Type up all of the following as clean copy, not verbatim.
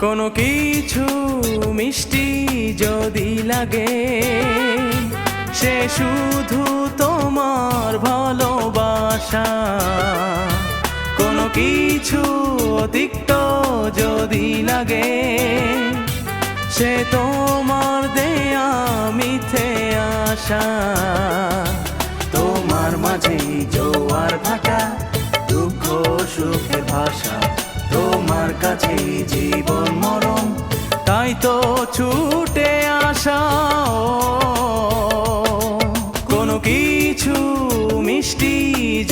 কোনো কিছু মিষ্টি যদি লাগে, সে শুধু তোমার ভালোবাসা। কোনো কিছু অতিক্ত যদি লাগে, সে তোমার দেয়া মিথ্যে আশা। তোমার মাঝে জোয়ার ভাটা, দুঃখ সুখের ভাষা। তোমার কাছে জীবন মরণ, তাই তো ছুটে আসা। কোনো কিছু মিষ্টি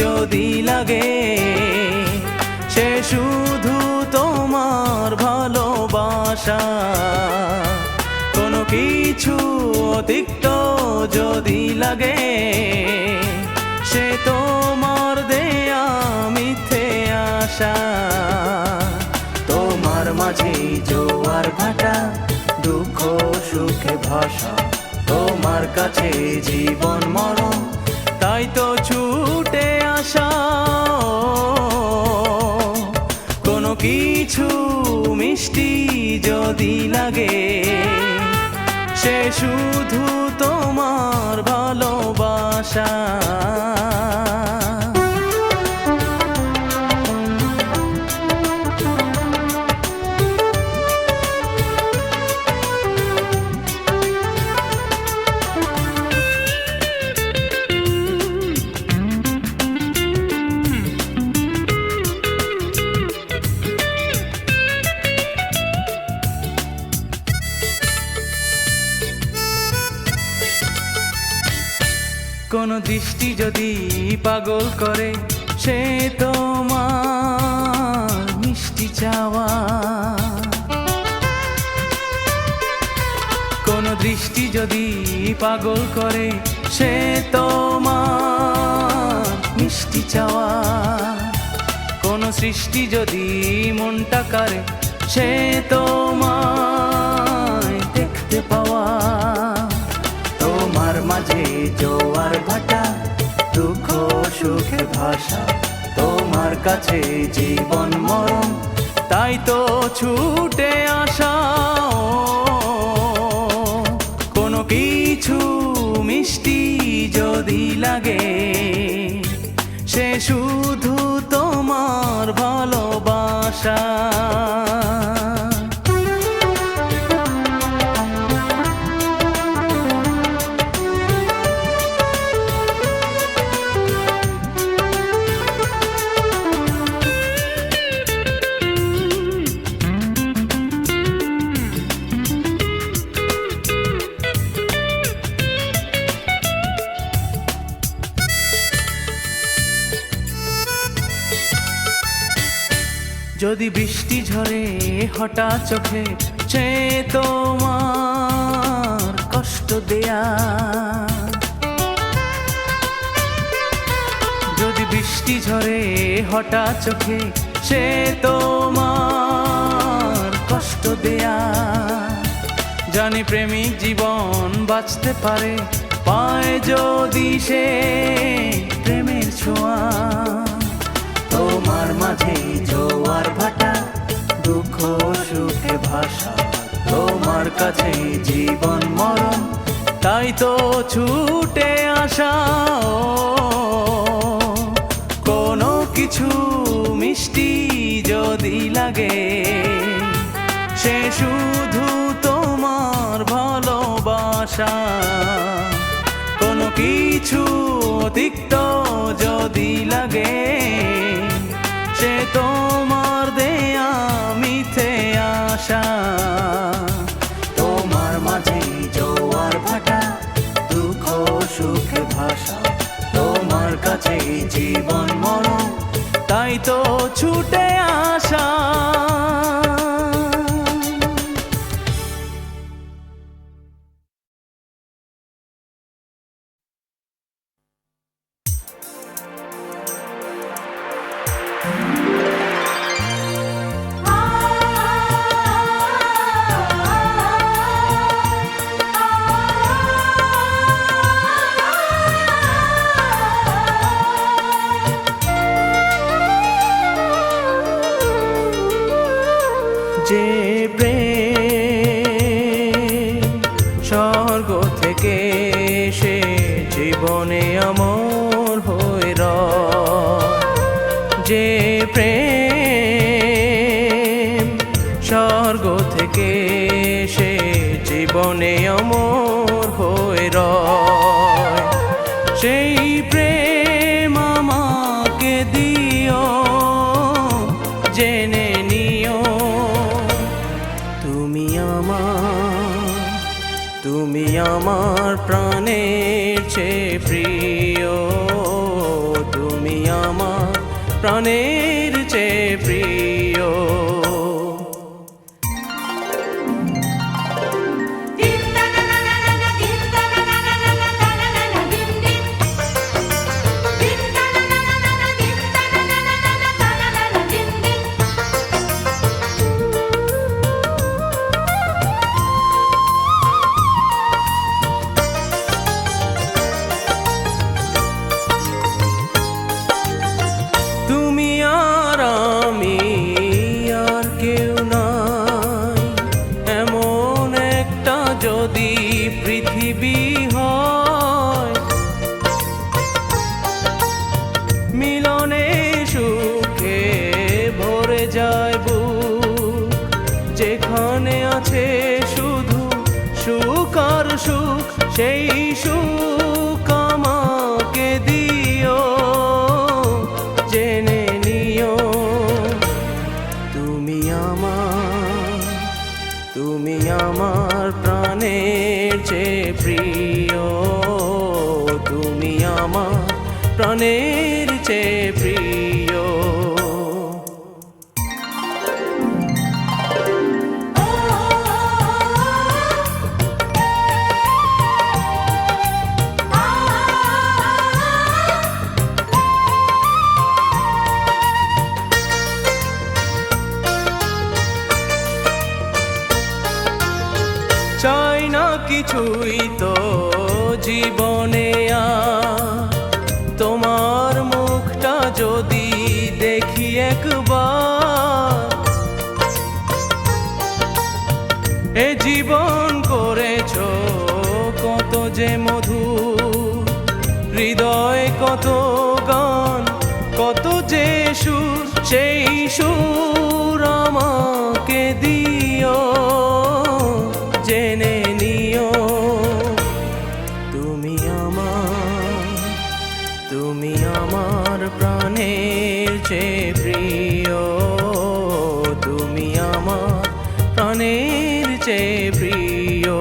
যদি লাগে, সে শুধু তোমার ভালোবাসা। কোনো কিছু অতিক্ত যদি লাগে, সে তোমার দেয়া মিথ্যে আশা। তোমার মাঝে জোয়ার ভাটা, দুঃখ সুখে ভাষা। তোমার কাছে জীবন মরণ, তাই তো ছুটে আসা। কোনো কিছু মিষ্টি যদি লাগে, সে শুধু তোমার ভালোবাসা। কোনো দৃষ্টি যদি পাগল করে, সে তোমার মিষ্টি চাওয়া। কোনো দৃষ্টি যদি পাগল করে, সে তোমার মিষ্টি চাওয়া। কোনো সৃষ্টি যদি মনটা কারে, সে তোমায় দেখতে পাওয়া। তোমার মাঝে জোয়ার ভাটা, দুঃখ সুখের ভাষা। তোমার কাছে জীবন মরণ, তাই তো ছুটে আসা। কোনো কিছু মিষ্টি যদি লাগে, সে শুধু তোমার ভালোবাসা। যদি বৃষ্টি ঝরে হঠাৎ চোখে, সে তোমার কষ্ট দেয়া। যদি বৃষ্টি ঝরে হঠাৎ চোখে, সে তোমার কষ্ট দেয়া। জানি প্রেমিক জীবন বাঁচতে পারে, পায় যদি সে প্রেমের ছোঁয়া। তোমার মাঝে জোয়ার ভাটা, দুঃখ সুখে ভাষা। তোমার কাছে জীবন মরণ, তাই তো ছুটে আসা। কোনো কিছু মিষ্টি যদি লাগে, সে শুধু তোমার ভালোবাসা। কোনো কিছু অতিক্ত যদি লাগে, সে তোমার দেয়া মিথ্যে আশা। তোমার মাঝে জোয়ার ভাটা, দুঃখ সুখে ভাষা। তোমার কাছে জীবন মরণ, তাই তো ছুটে আসা। যে জীবনে অমর হয়ে রয়। যে প্রেম স্বর্গ থেকে সে জীবনে অমর হয়ে রয়, সেই প্রেম আমাকে দিও, জেনে নিও তুমি আমার প্রাণের চেয়ে প্রিয়, তুমি আমার প্রাণের চেয়ে প্রিয়। যদি পৃথিবী হয় মিলনে সুখে ভরে যায় বুক, যেখানে আছে শুধু সুখ আর সুখ, সেই সুখ আমাকে দিও, জেনে নিও তুমি আমার প্রাণের চেয়ে প্রিয়, তুমি আমার প্রাণের চেয়ে প্রিয়। চাই না কিছুই তো জীবনে তোমার মুখটা যদি দেখি একবার, এ জীবন করেছো কত যে মধুর, হৃদয় কত গান কত যে সুর, সেই সুর আমাকে দিও, জেনে নিও তুমি আমার প্রাণের চেয়ে প্রিয়, তুমি আমার প্রাণের চেয়ে প্রিয়।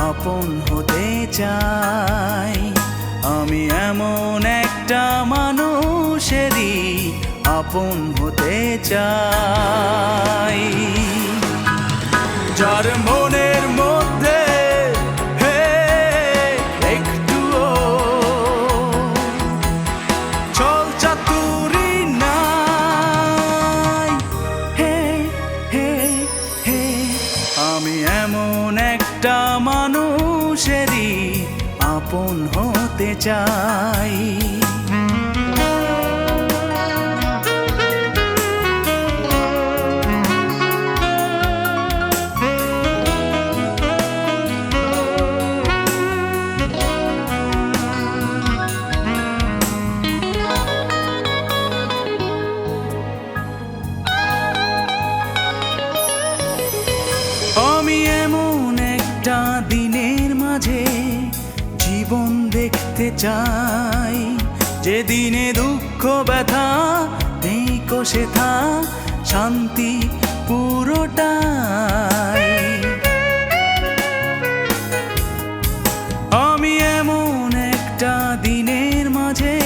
আপন হতে চাই, আমি এমন একটা মানুষেরই আপন হতে চাই, যার মনের মধ্যে একটুও ছল চাতুরি নাই। আমি এমন একটা মানুষেরই আপন হতে চাই। আমি এমন একটা দিনের মাঝে জীবন দেখতে চাই, যে দিনে দুঃখ ব্যথা নেই কোশেথা, শান্তি পুরোটাই। আমি এমন একটা দিনের মাঝে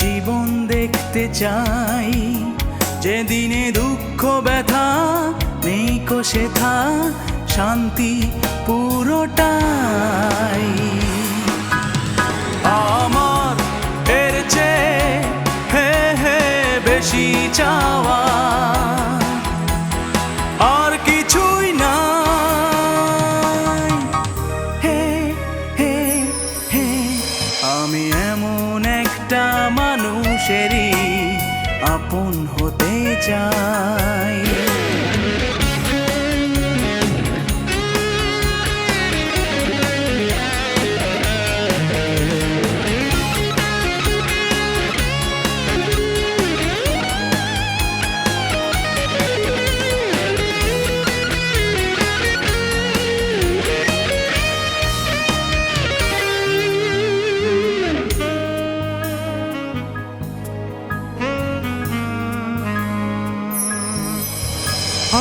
জীবন দেখতে চাই, যে দিনে দুঃখ ব্যথা নেই কোশেথা, শান্তি পুরোটাই আমার এর চেয়ে হে হে বেশি চাওয়া আর কিছুই নাই। হে হে হে আমি এমন একটা মানুষেরই আপন হতে চাই।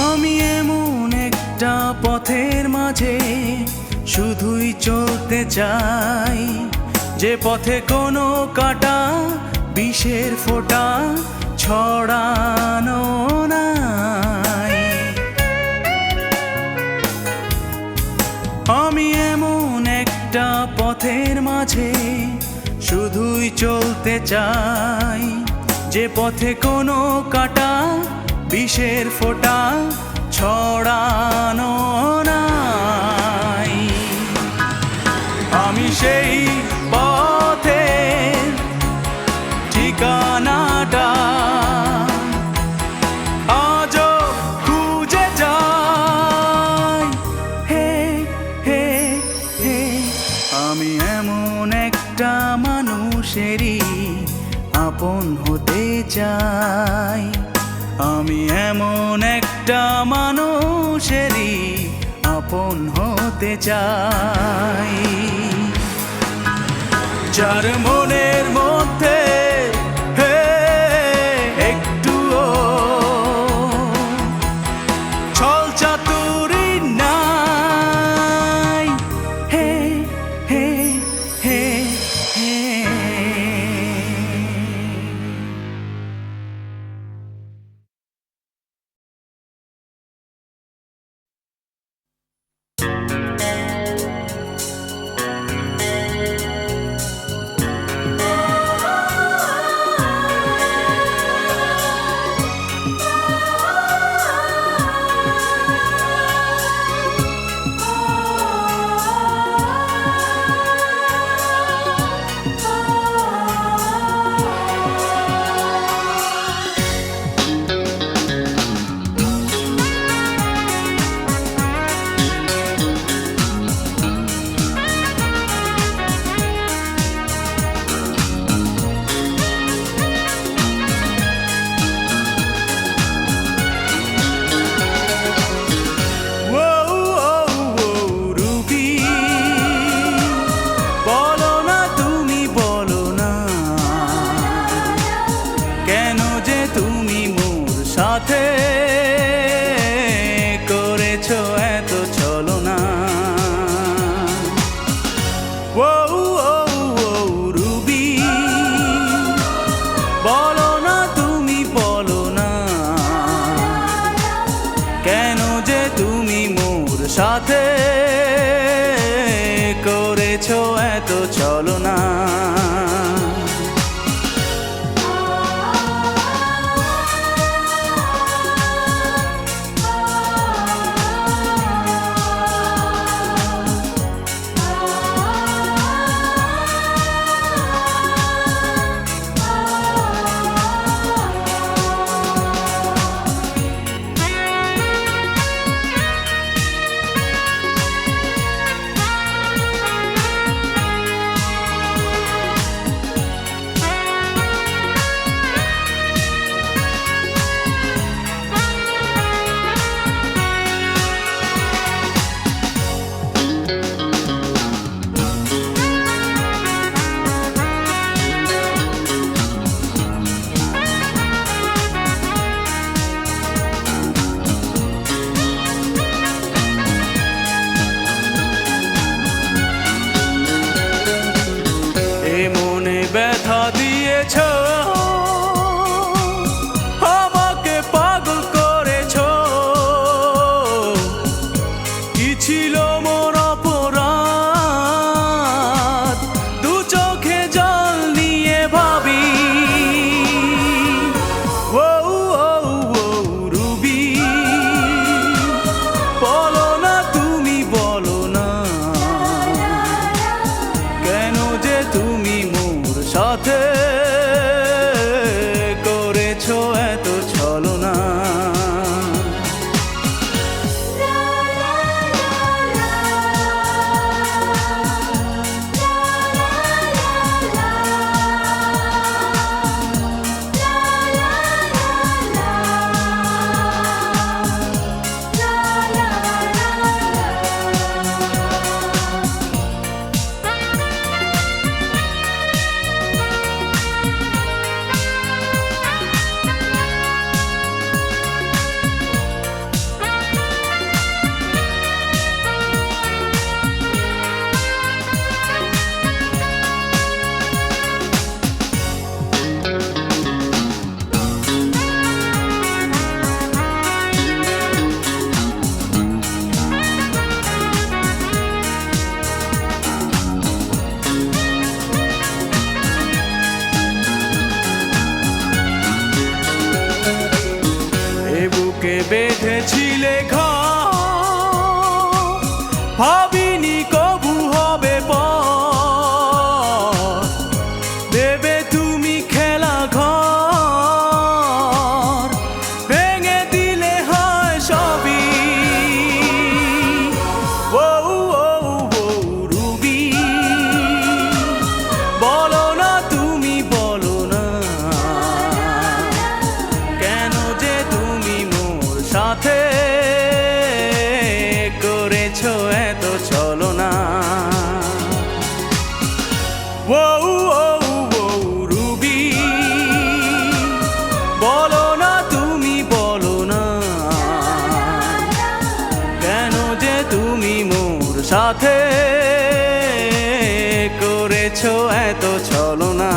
আমি এমন একটা পথের মাঝে শুধুই চলতে চাই, যে পথে কোনো কাঁটা বিষের ফোঁটা ছড়ানো নাই। আমি এমন একটা পথের মাঝে শুধুই চলতে চাই, যে পথে কোনো কাঁটা বিষের ফোঁটা ছড়ানো নাই। আমি সেই পথের ঠিকানাটা আজও খুঁজে যাই। হে হে হে আমি এমন একটা মানুষেরই আপন হতে চাই। আমি এমন একটা মানুষেরই আপন হতে চাই, যার মনের মধ্যে হে একটুও ছল চাতুরি নাই। হে হে হে হে সাথে করেছো এত ছলনা। ও রুবি বলো না, তুমি বলো না, কেন যে তুমি মোর সাথে করেছো এত ছলনা। ব্যথা দিয়েছ, আমাকে পাগল করেছ, কি বেঁধেছিলে ঘর, ভাবিনি কবু হবে পর, দেবে তুমি খেলা ঘর, ভেঙে দিলে হয় সবই। ও ও ও রুবি, বলো না তুমি বলো না, কেন যে তুমি মোর সাথে করেছো এত ছলনা। ও ও ও রুবি, বলো না তুমি বলো না, কেন যে তুমি মোর সাথে করেছো এত ছলনা।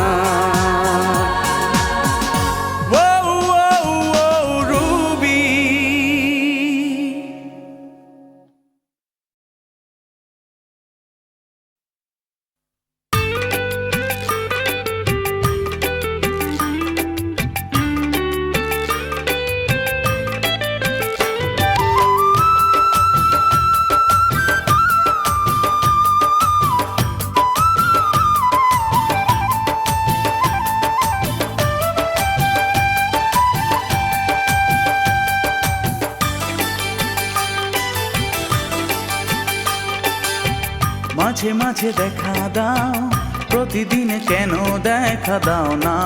মাঝে মাঝে দেখা দাও, প্রতিদিন কেন দেখা দাও না,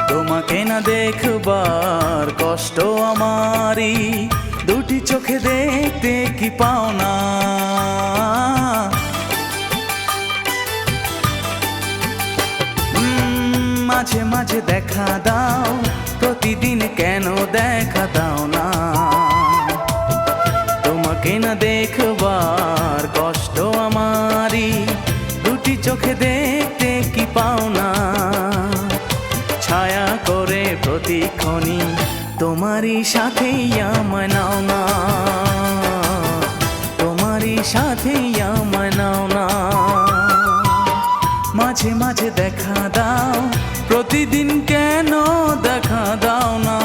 তোমাকে না দেখবার কষ্ট আমারই, দুটি চোখে দেখতে কি পাও না। মাঝে মাঝে দেখা দাও, প্রতিদিন কেন দেখা দাও না, তোমাকে না দেখবার কষ্ট আমারই, দুটি চোখে দেখতে কি পাও না। ছায়া করে প্রতিক্ষণই তোমারই সাথেই আমায় নাও না, তোমারই সাথেই আমায় নাও না। মাঝে মাঝে দেখা দাও, প্রতিদিন কেন দেখা দাও না।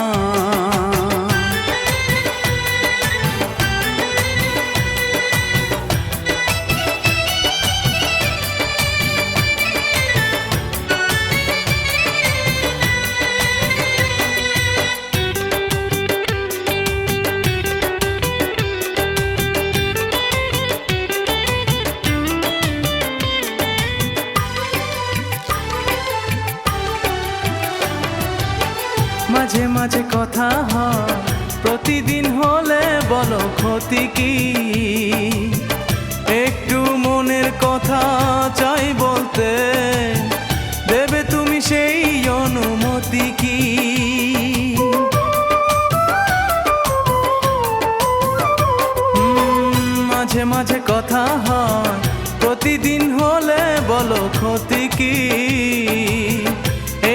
মাঝে মাঝে কথা হয়, প্রতিদিন হলে বলো ক্ষতি কি, একটু মনের কথা চাই বলতে, দেবে তুমি সেই অনুমতি কি। মাঝে মাঝে কথা হয়, প্রতিদিন হলে বলো ক্ষতি কি,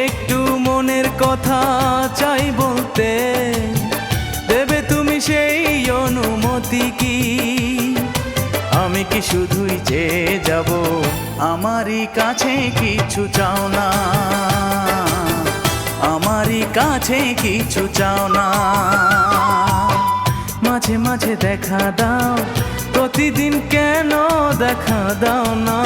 একটু মনের কথা চাই বলতে, দেবে তুমি সেই অনুমতি কি। আমি কি শুধুই চেয়ে যাব, আমারই কাছে কিছু চাও না, আমারই কাছে কিছু চাও না। মাঝে মাঝে দেখা দাও, প্রতিদিন কেন দেখা দাও না।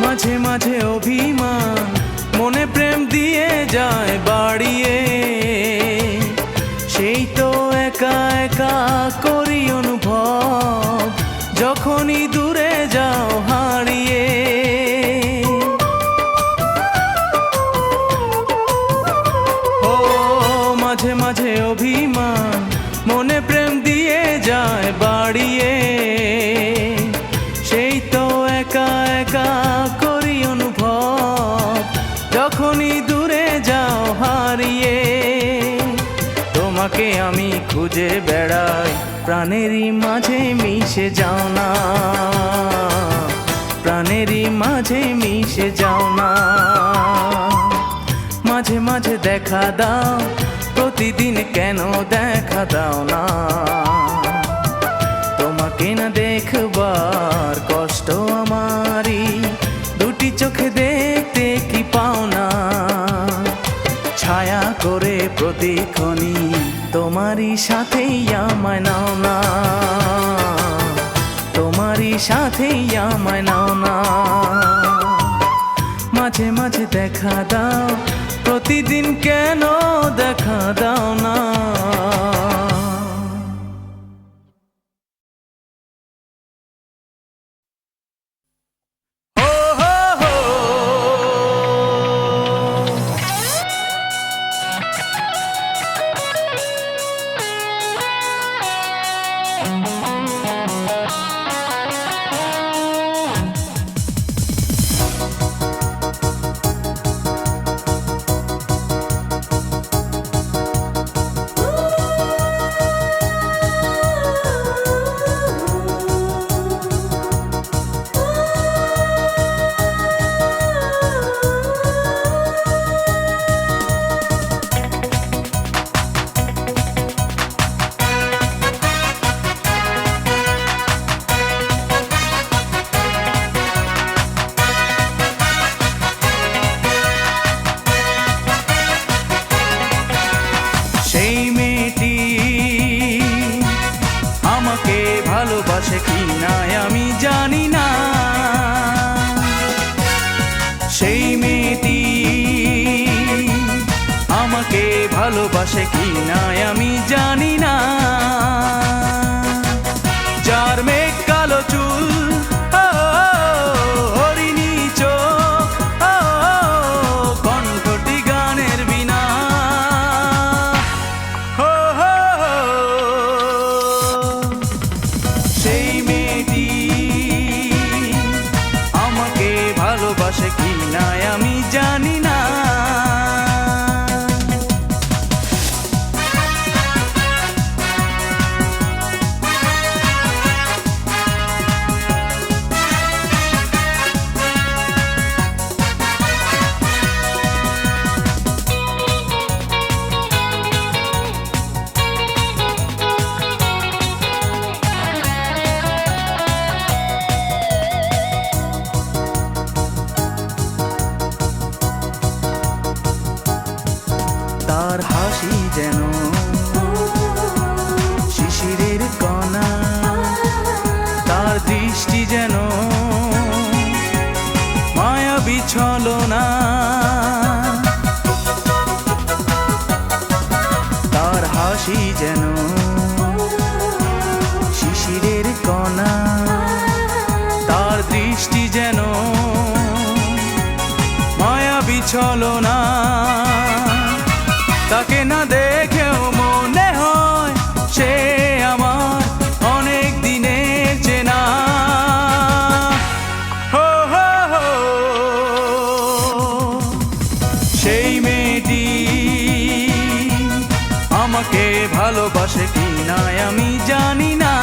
মাঝে মাঝে অভিমান মনে প্রেম দিয়ে যায় বাড়িয়ে, সেই তো একা একা করি অনুভব, যখনই দূরে যাও হারিয়ে। ও মাঝে মাঝে অভিমান মনে প্রেম দিয়ে যায় বাড়িয়ে, সেই তো একা একা করি অনুভব, যখনই দূরে যাও হারিয়ে। তোমাকে আমি খুঁজে বেড়াই, প্রাণেরই মাঝে মিশে যাও না, প্রাণেরই মাঝে মিশে যাও না। মাঝে মাঝে দেখা দাও, প্রতিদিন কেন দেখা দাও না? তোমাকে না দেখবার কষ্ট আমারই, দুটি চোখে দেখতে কি পাও না? ছায়া করে প্রতিক্ষণই তোমারই সাথেই আমায় নাও না, তোমারই সাথেই আমায় নাও না। মাঝে মাঝে দেখা দাও, প্রতিদিন কেন দেখা দাও না? ভালোবাসে কি না আমি জানি না, সেই মেয়েটি আমাকে ভালোবাসে কি না আমি জানি না। যার মেঘ কালো চুল, হরিণী চোখ, কণ্ঠটি গানের বিনা, সেই মেয়েটি আমাকে ভালোবাসে কি না আমি জানি না। তার হাসি যেন শিশিরের কণা, তার দৃষ্টি যেন মায়াবী ছলনা, তার হাসি যেন শিশিরের কণা, তার দৃষ্টি যেন মায়াবী ছলনা। তাকে না দেখেও মনে হয় সে আমার অনেক দিনের চেনা। সেই মেয়েটি আমাকে ভালোবাসে কি না আমি জানি না।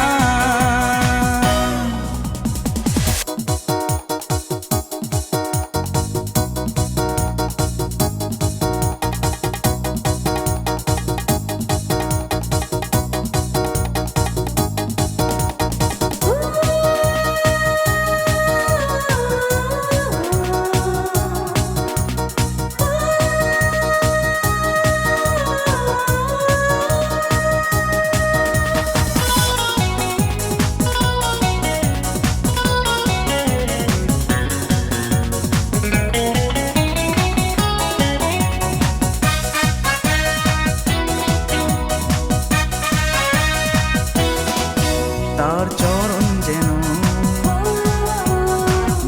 তার চরণ যেন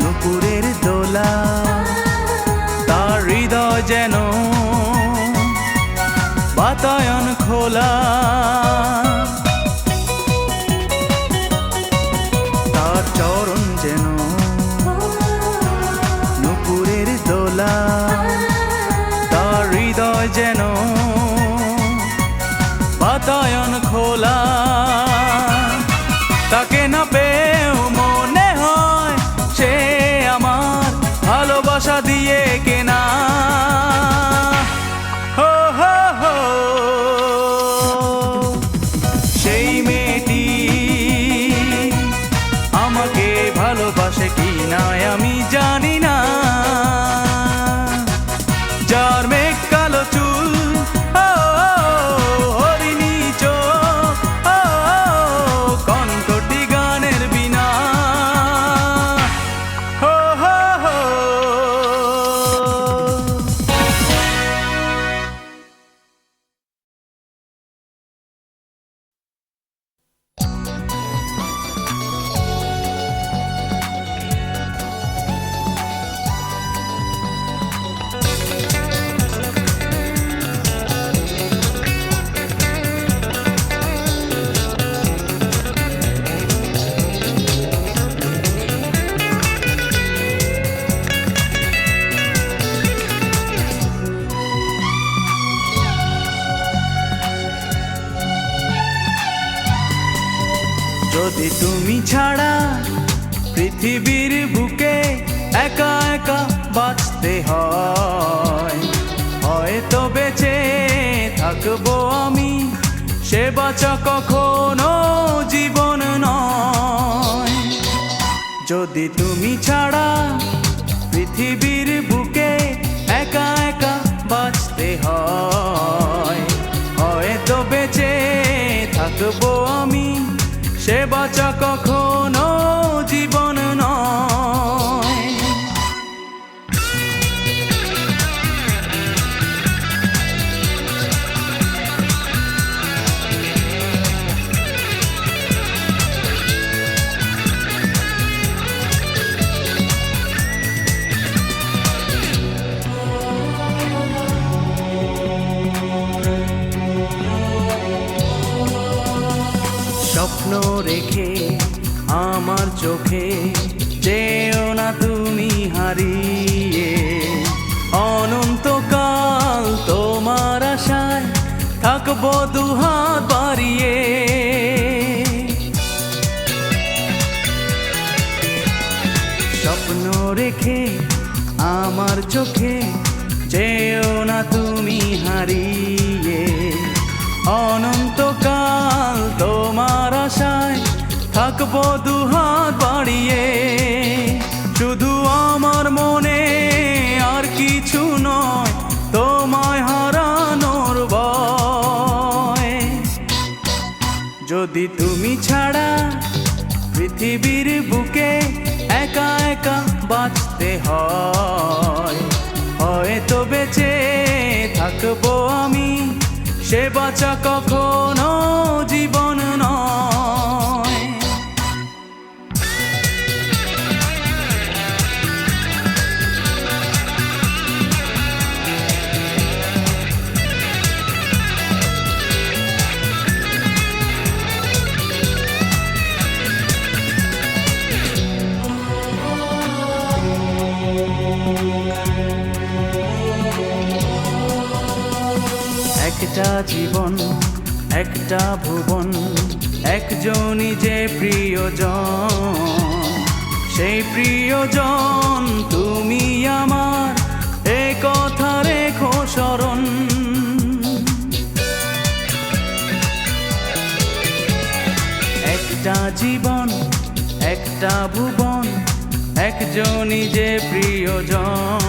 নুপুরের দোলা, তার হৃদয় যেন বাতায়ন খোলা, তার চরণ যেন নুপুরের দোলা, তার হৃদয় যেন বাতায়ন খোলা। যদি তুমি ছাড়া পৃথিবীর বুকে একা একা বাঁচতে হয়, হয়তো বেঁচে থাকবো আমি, সে বাঁচা কখনো জীবন নয়। যদি তুমি ছাড়া পৃথিবীর বুকে একা একা বাঁচতে হয়, হয়তো বেঁচে থাকবো আমি, সে বাঁচা কখনো জীবন নয়। স্বপ্ন রেখে আমার চোখে যেও না তুমি হারিয়ে, অনন্তকাল তোমার আশায় থাকবো দুহাত বাড়িয়ে। স্বপ্ন রেখে আমার চোখে যেও না তুমি হারিয়ে, অনন্তকাল তোমার আশায় থাকবো দুহাত বাড়িয়ে। শুধু আমার মনে আর কিছু নয়, তোমায় হারানোর ভয়। যদি তুমি ছাড়া পৃথিবীর বুকে একা একা বাঁচতে হয়, হয়তো বেঁচে থাকবো আমি, সে বাঁচা কখনো জীবন নয়। একটা জীবন একটা ভুবন, একজনই যে প্রিয়জন, সেই প্রিয়জন তুমি আমার, এ কথা রেখো স্মরণ। একটা জীবন একটা ভুবন, একজনই যে প্রিয়জন,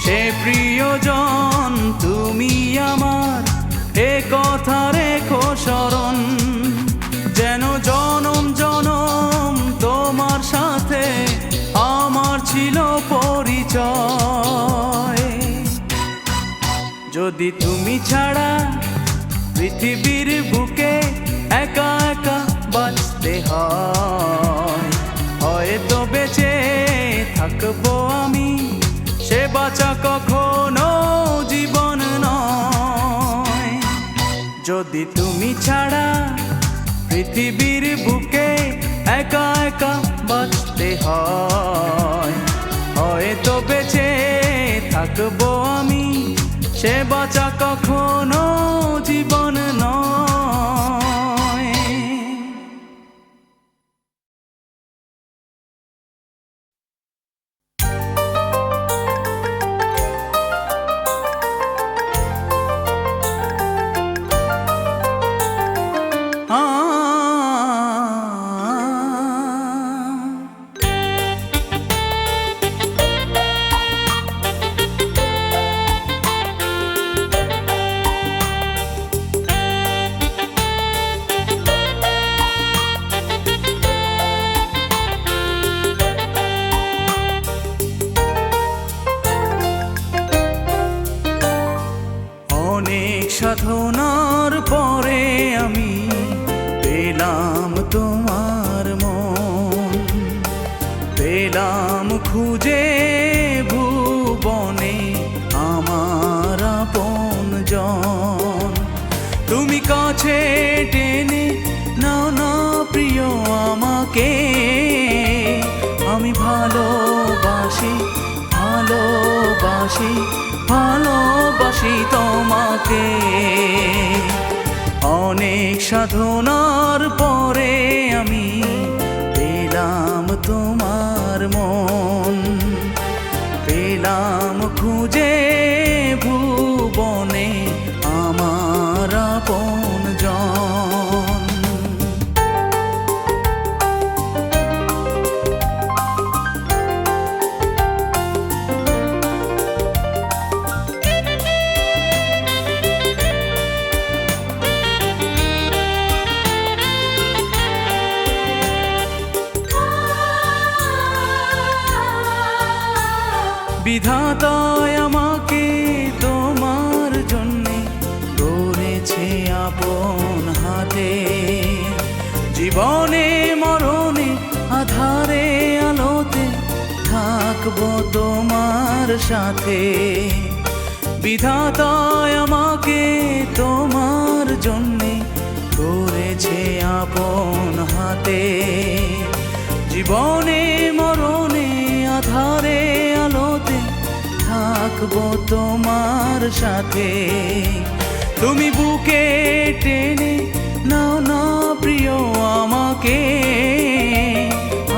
সে প্রিয়জন তুমি আমার, এ কথা রেখো স্মরণ। যেন জনম জনম তোমার সাথে আমার ছিল পরিচয়। যদি তুমি ছাড়া পৃথিবীর বুকে একা একা বাঁচতে হয়, হয়তো বেঁচে থাকবো আমি, সে বাঁচা কখনো জীবন নয়। যদি তুমি ছাড়া পৃথিবীর বুকে একা একা বাঁচতে হয়, হয়তো বেঁচে থাকবো আমি, সে বাঁচা কখনো জীবন নয়। সাধনার পরে আমি পেলাম তোমার মন, পেলাম খুঁজে ভুবনে আমার আপনজন। তুমি কাছে টেনে নাও না প্রিয় আমাকে, আমি ভালোবাসি ভালোবাসি তোমাকে। অনেক সাধনার পরে আমি পেলাম তোমার মন, পেলাম খুঁজে ভুবনে আমার আপনজন। বিধাতায় আমাকে তোমার জন্যে গড়েছে আপন হাতে, জীবনে মরণে আধারে আলোতে থাকবো তোমার সাথে। বিধাতায় আমাকে তোমার জন্যে গড়েছে আপন হাতে, জীবনে মরণে আধারে আলোতে থাকবো তোমার সাথে। তুমি বুকে টেনে নাও না প্রিয় আমাকে,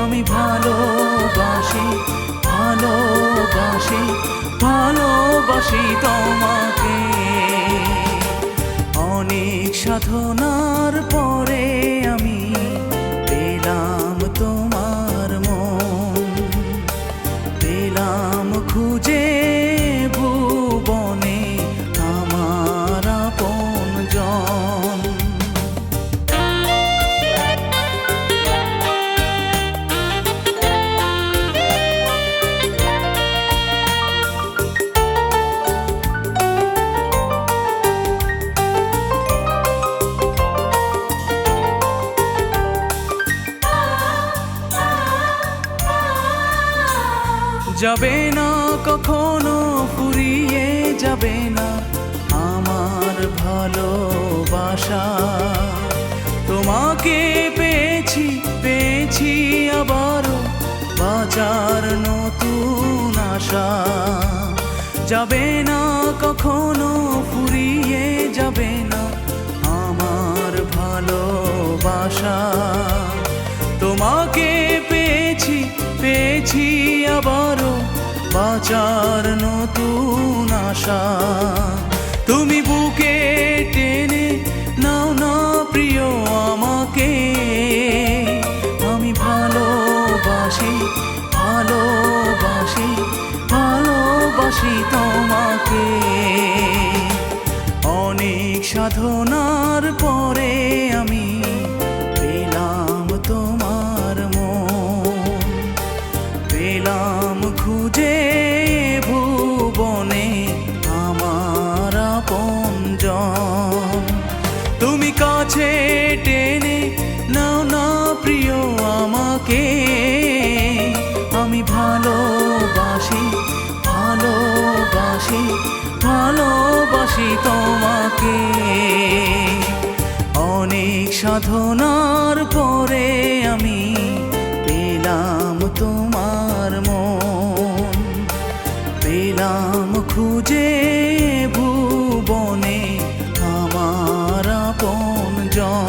আমি ভালোবাসি ভালোবাসি ভালোবাসি তোমাকে। অনেক সাধনার পরে আমি পেলাম তোমার মন, পেলাম খুঁজে ভুবনে আমার আপনজন। যাবে না কখনো ফুরিয়ে যাবে না আমার ভালোবাসা, তোমাকে পেয়েছি পেয়েছি আবারও বাঁচার নতুন আশা। যাবে না কখনো ফুরিয়ে যাবে না আমার ভালোবাসা, তোমাকে পেয়েছি পেয়েছি আবারও বাঁচার নতুন আশা। তুমি বুকে টেনে নাও না প্রিয় আমাকে, আমি ভালোবাসি ভালোবাসি ভালোবাসি তোমাকে। অনেক সাধনার পরে আমি পেলাম তোমার মন, পেলাম খুঁজে ভুবনে আমার আপনজন। তুমি কাছে টেনে নাও না প্রিয় আমাকে, আমি ভালোবাসি ভালোবাসি ভালোবাসি তোমাকে। অনেক সাধনার পরে আমি পেলাম তোমার মন, পেলাম খুঁজে ভুবনে আমার আপনজন।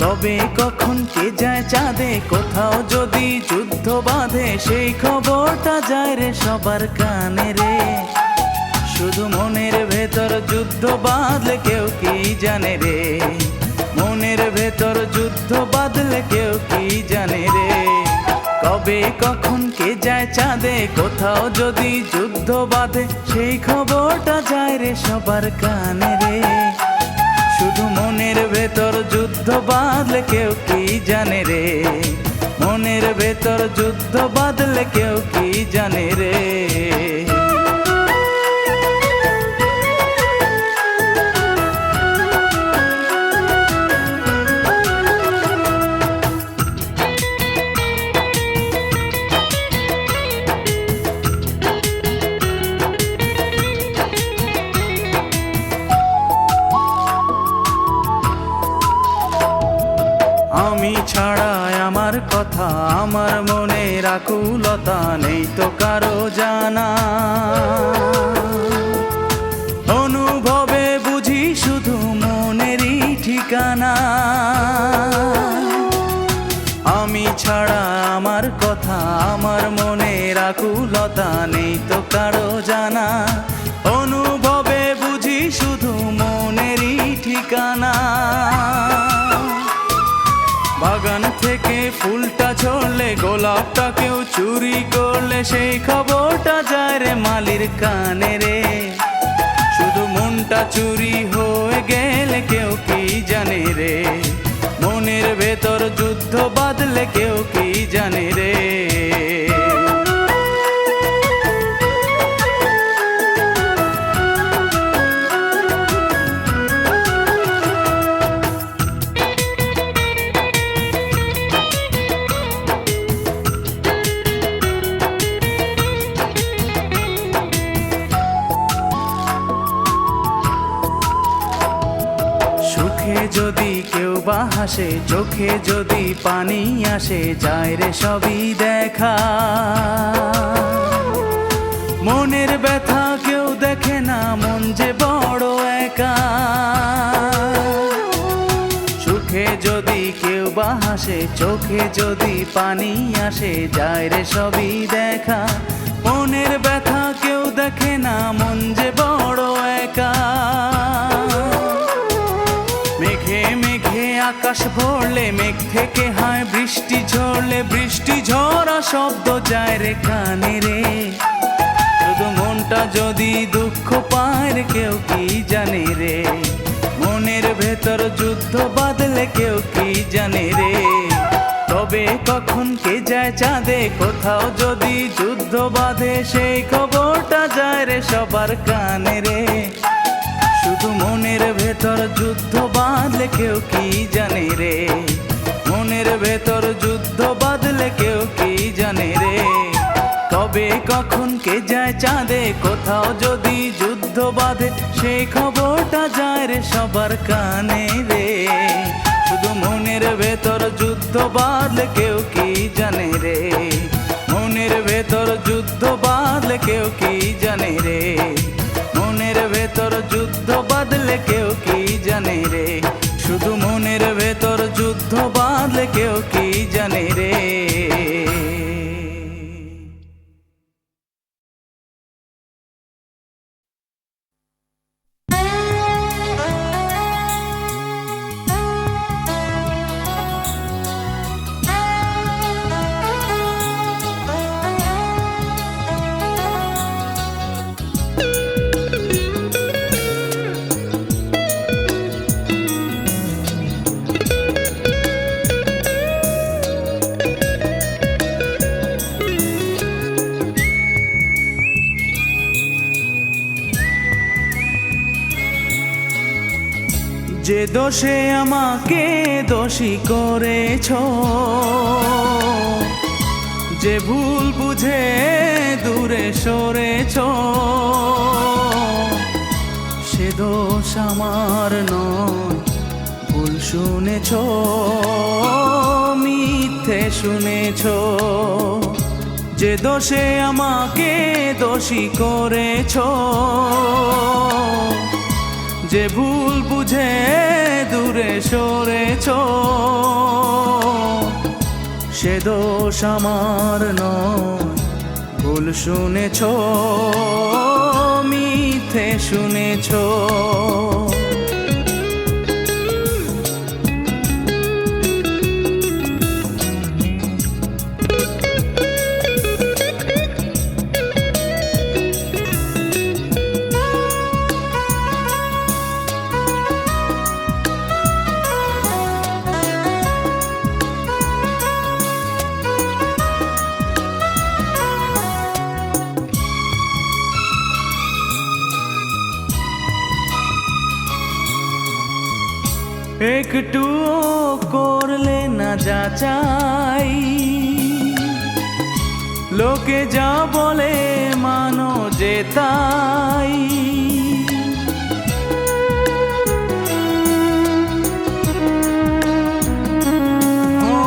কবে কখন কে যায় চাঁদে, কোথাও যদি যুদ্ধ বাঁধে সেই খবরটা যায় রে সবার কানে রে। শুধু মনের ভেতর যুদ্ধ বাঁধলে কেউ কি জানে রে, মনের ভেতর যুদ্ধ বাঁধলে কেউ কি জানে রে। কবে কখন কে যায় চাঁদে, কোথাও যদি যুদ্ধ বাঁধে সেই খবরটা যায় রে সবার কানে রে। শুধু মনের ভেতর যুদ্ধ বাঁধলে কেউ কি জানে রে, মনের ভেতর যুদ্ধ বাঁধলে কেউ কি জানে রে। আকুলতা নেই তো কারো জানা। অনুভবে বুঝি শুধু মনেরই ঠিকানা। আমি ছাড়া আমার কথা, আমার মনের আকুলতা নেই তো কারো জানা। অনুভবে বুঝি শুধু মনেরই ঠিকানা। বাগান থেকে ফুলটা ঝরলে, গোলাপটা কেউ চুরি করলে, সেই খবরটা যায় রে মালির কানে রে। শুধু মনটা চুরি হয়ে গেলে কেউ কি জানে রে। মনের ভেতর যুদ্ধ বাঁধলে কেউ কি জানে রে। সুখে যদি কেউ বা হাসে, চোখে যদি পানি আসে, যায় রে সবই দেখা। মনের ব্যথা কেউ দেখে না, মন যে বড় একা। সুখে যদি কেউ বা হাসে, চোখে যদি পানি আসে, যায় রে সবই দেখা। মনের ব্যথা কেউ দেখে না, মন যে বড় একা। মেঘে মেঘে আকাশ ভরলে, মেঘ থেকে হয় বৃষ্টি ঝরলে, বৃষ্টি ঝরা শব্দ যায় রে কানে রে। শুধু মনটা যদি দুঃখ পায় রে কেউ কি জানে রে। মনের ভেতর যুদ্ধ বাঁধলে কেউ কি জানে রে। তবে কখন কে যায় চাঁদে, কোথাও যদি যুদ্ধ বাঁধে, সেই খবরটা যায় রে সবার কানে রে। শুধু মনের ভেতর যুদ্ধ বাঁধলে কেউ কি জানে রে। মনের ভেতর যুদ্ধ বাঁধলে কেউ কি জানে রে। কবে কখন কে যায় চাঁদে, কোথাও যদি যুদ্ধ বাঁধে, সেই খবরটা যায় রে সবার কানে রে। শুধু মনের ভেতর যুদ্ধ বাঁধলে কেউ কি জানে রে। মনের ভেতর যুদ্ধ বাঁধলে কেউ কি জানে রে। মনের ভেতর যুদ্ধ বাঁধলে কেউ কি জানে রে। শুধু মনের ভেতর যুদ্ধ বাঁধলে কেউ কি জানে রে। যে দোষে আমাকে দোষী করেছ, যে ভুল বুঝে দূরে সরেছ, সে দোষ আমার নয়, ভুল শুনেছ, মিথ্যে শুনেছ। যে দোষে আমাকে দোষী করেছ, যে ভুল বুঝে দূরে সরেছ, সে দোষ আমার নয়, ভুল শুনেছ, মিথ্যে শুনেছ। একটু করলে না যাচাই, লোকে যা বলে মানো যে তাই। ও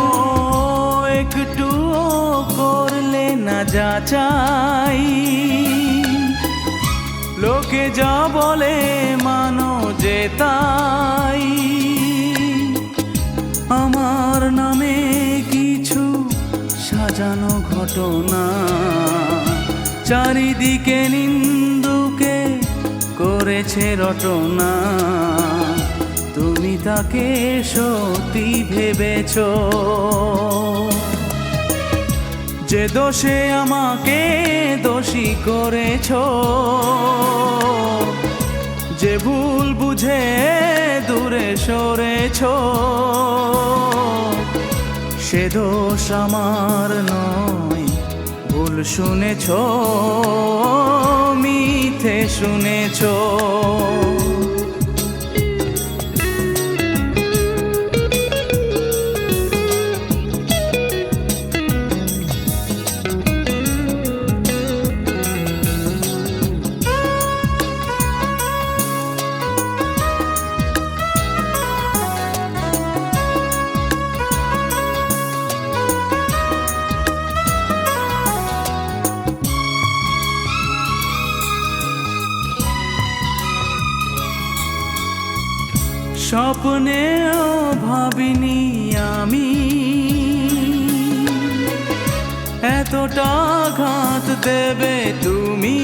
একটু করলে চাই। লোকে যা বলে মানো যে তাই, আমার নামে কিছু সাজানো ঘটনা, চারিদিকে নিন্দুকে করেছে রটনা। তুমি তাকে সত্যি ভেবেছ, যে দোষে আমাকে দোষী করেছ, যে ভুল বুঝে দূরে সরেছ, সে দোষ আমার নয়। ভুল শুনেছ, মিথ্যে শুনেছ। স্বপ্নেও ভাবিনি আমি এতটা আঘাত দেবে তুমি।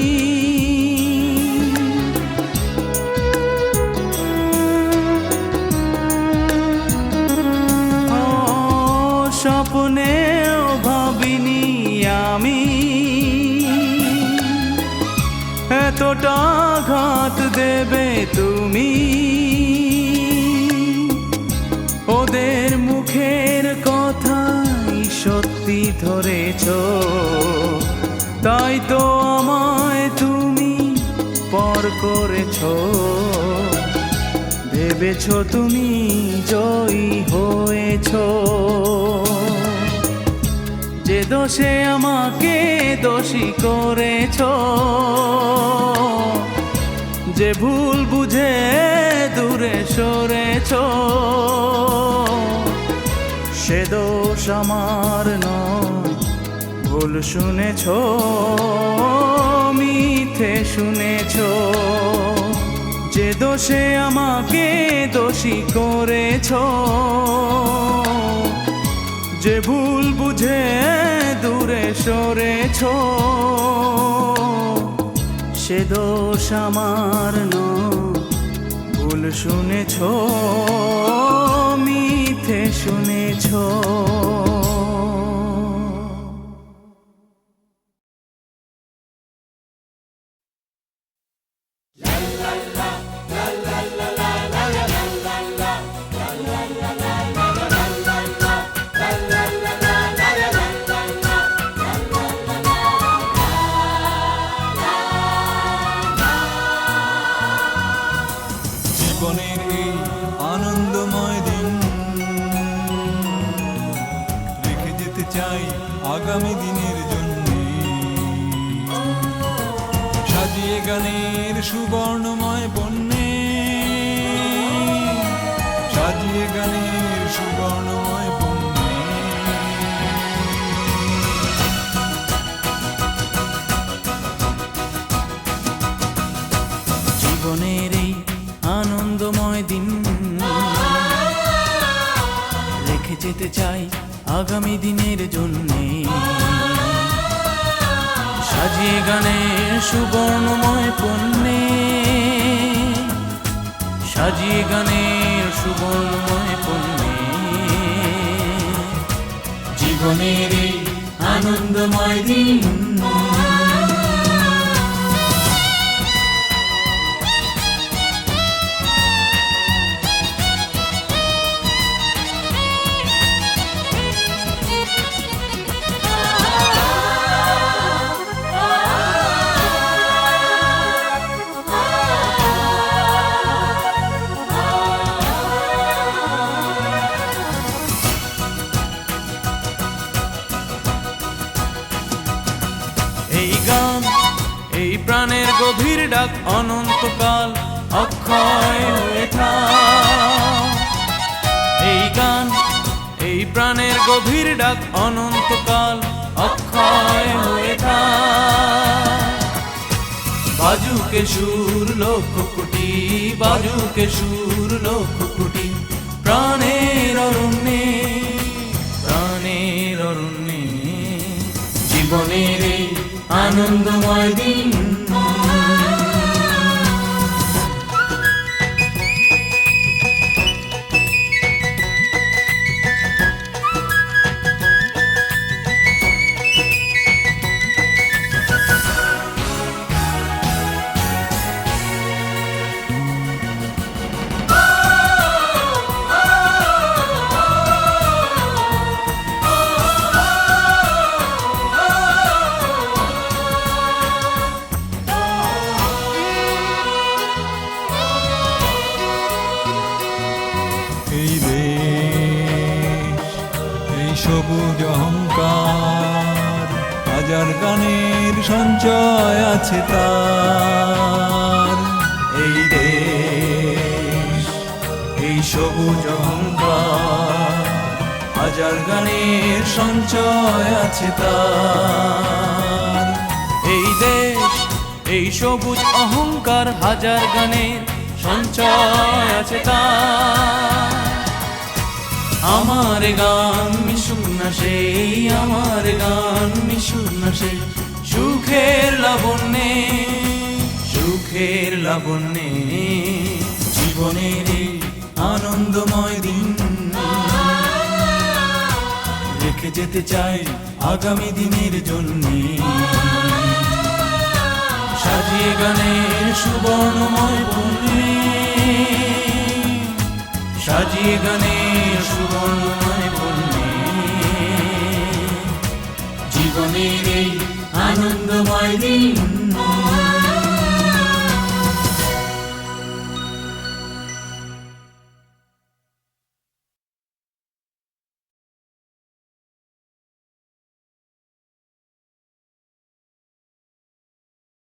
স্বপ্নেও ভাবিনি আমি এতটা আঘাত দেবে তুমি। ওদের মুখের কথাই সত্যি ধরেছ, তাই তো আমায় তুমি পর করেছ। ভেবেছ তুমি জয়ী হয়েছ, যে দোষে আমাকে দোষী করেছ, যে ভুল বুঝে দূরে সরেছ, সে দোষ আমার নয়। ভুল শুনেছ, মিথ্যে শুনেছ, যে দোষে আমাকে দোষী করেছ, যে ভুল বুঝে দূরে সরেছ, সে দোষ আমার নয়। ভুল শুনেছ, মিথ্যে শুনেছ। জীবনের এই আনন্দময় দিন রেখে যেতে চাই আগামী দিনের জন্য। সাজিয়ে গানের সুবর্ণময় বন্যে, সাজিয়ে গানের সুবর্ণময় বন্যে। জীবনের এই আনন্দময় দিন রেখে যেতে চাই আগামী দিনের জন্যে। সাজিয়ে গানের সুবর্ণময় পণ্যে, সাজিয়ে গানের সুবর্ণময় পণ্যে। জীবনের এই আনন্দময় দিন প্রাণের গভীর ডাক অনন্তকাল অক্ষয় হয়ে থাক। এই গান এই প্রাণের গভীর ডাক অনন্তকাল অক্ষয় হয়ে থাক। বাজুকে সুর লক্ষ কোটি, বাজুকে সুর লক্ষ কোটি, প্রাণের অরণ্যে, প্রাণের অরণ্যে, জীবনের এই আনন্দময় দিন। এই দেশ, এই সবুজ অহংকার, হাজার গানের সঞ্চয় আছে তার। এই দেশ, এই সবুজ অহংকার, হাজার গানের সঞ্চয় আছে তার। এই দেশ, এই সবুজ অহংকার, হাজার গানের সঞ্চয় আছে তার। আমার গান মিশুক না সেই, আমার গান মিশুক না সেই, সুখের লাবণ্যে, সুখের লাবণ্যে, জীবনের এই আনন্দময় দিন। রেখে যেতে চাই আগামী দিনের জন্যে, সাজিয়ে গানের সুবর্ণময় বনে, সাজিয়ে গানের সুবর্ণময় বনে, জীবনের এই আনন্দময় দিন।